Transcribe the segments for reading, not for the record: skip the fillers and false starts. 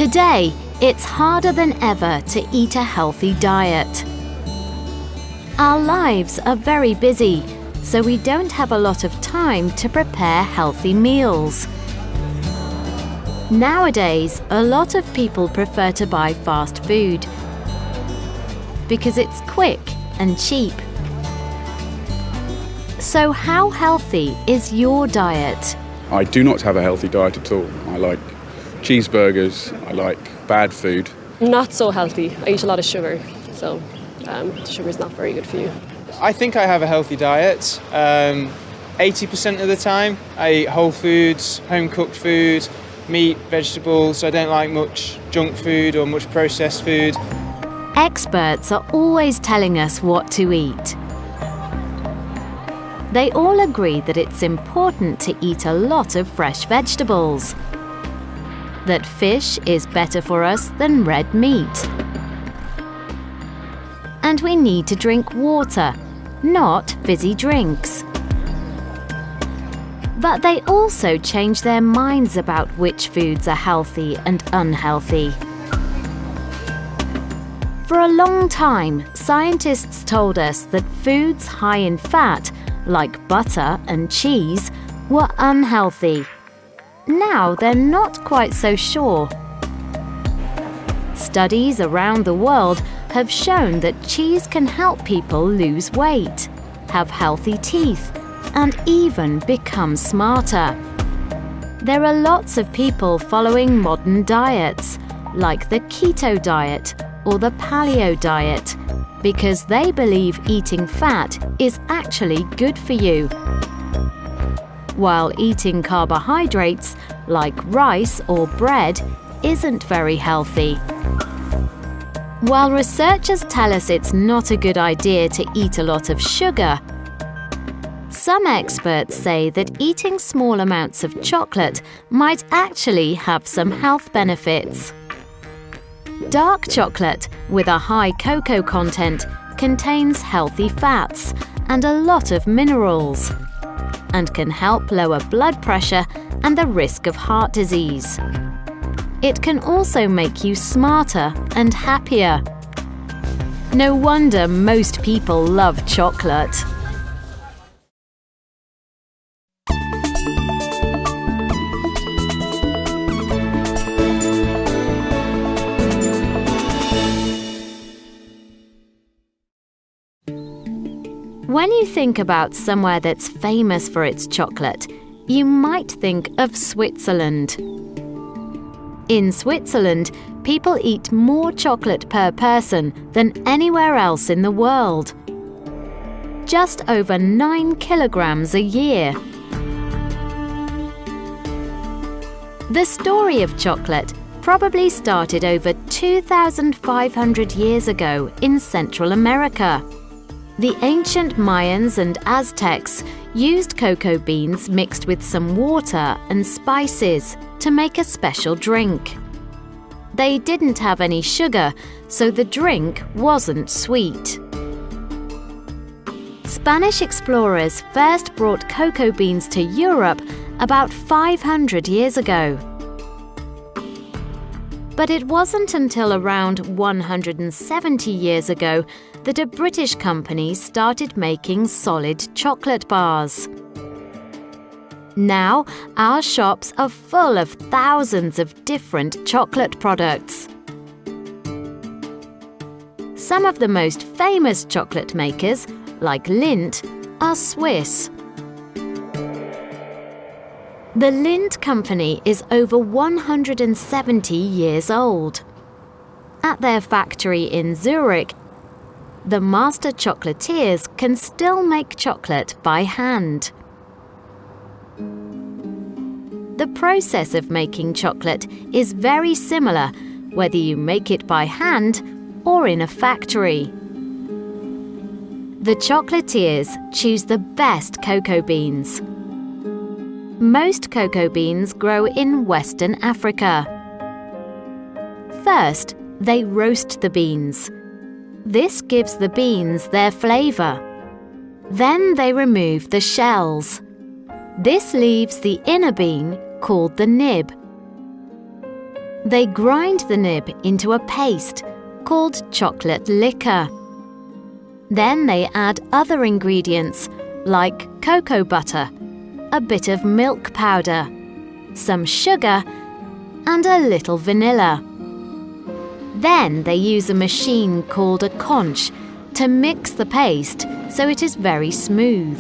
Today, it's harder than ever to eat a healthy diet. Our lives are very busy, so we don't have a lot of time to prepare healthy meals. Nowadays, a lot of people prefer to buy fast food because it's quick and cheap. So how healthy is your diet? I do not have a healthy diet at all. I like cheeseburgers, I like bad food. Not so healthy. I eat a lot of sugar, so sugar's not very good for you. I think I have a healthy diet. 80% of the time I eat whole foods, home-cooked food, meat, vegetables. I don't like much junk food or much processed food. Experts are always telling us what to eat. They all agree that it's important to eat a lot of fresh vegetables, that fish is better for us than red meat, and we need to drink water, not fizzy drinks. But they also change their minds about which foods are healthy and unhealthy. For a long time, scientists told us that foods high in fat, like butter and cheese, were unhealthy. Now they're not quite so sure. Studies around the world have shown that cheese can help people lose weight, have healthy teeth, and even become smarter. There are lots of people following modern diets, like the keto diet or the paleo diet, because they believe eating fat is actually good for you, while eating carbohydrates like rice or bread isn't very healthy. While researchers tell us it's not a good idea to eat a lot of sugar, some experts say that eating small amounts of chocolate might actually have some health benefits. Dark chocolate with a high cocoa content contains healthy fats and a lot of minerals, and can help lower blood pressure and the risk of heart disease. It can also make you smarter and happier. No wonder most people love chocolate. When you think about somewhere that's famous for its chocolate, you might think of Switzerland. In Switzerland, people eat more chocolate per person than anywhere else in the world. Just over 9 kilograms a year. The story of chocolate probably started over 2,500 years ago in Central America. The ancient Mayans and Aztecs used cocoa beans mixed with some water and spices to make a special drink. They didn't have any sugar, so the drink wasn't sweet. Spanish explorers first brought cocoa beans to Europe about 500 years ago. But it wasn't until around 170 years ago that a British company started making solid chocolate bars. Now, our shops are full of thousands of different chocolate products. Some of the most famous chocolate makers, like Lindt, are Swiss. The Lindt company is over 170 years old. At their factory in Zurich, the master chocolatiers can still make chocolate by hand. The process of making chocolate is very similar whether you make it by hand or in a factory. The chocolatiers choose the best cocoa beans. Most cocoa beans grow in Western Africa. First, they roast the beans. This gives the beans their flavor. Then they remove the shells. This leaves the inner bean, called the nib. They grind the nib into a paste called chocolate liquor. Then they add other ingredients like cocoa butter, a bit of milk powder, some sugar, and a little vanilla. Then they use a machine called a conch to mix the paste so it is very smooth.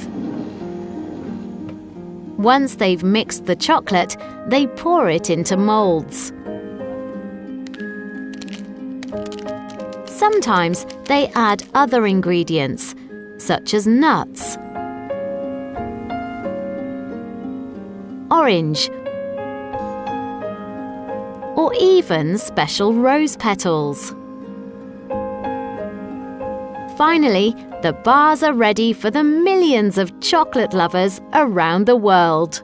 Once they've mixed the chocolate, they pour it into molds. Sometimes they add other ingredients, such as nuts, orange, or even special rose petals. Finally, the bars are ready for the millions of chocolate lovers around the world.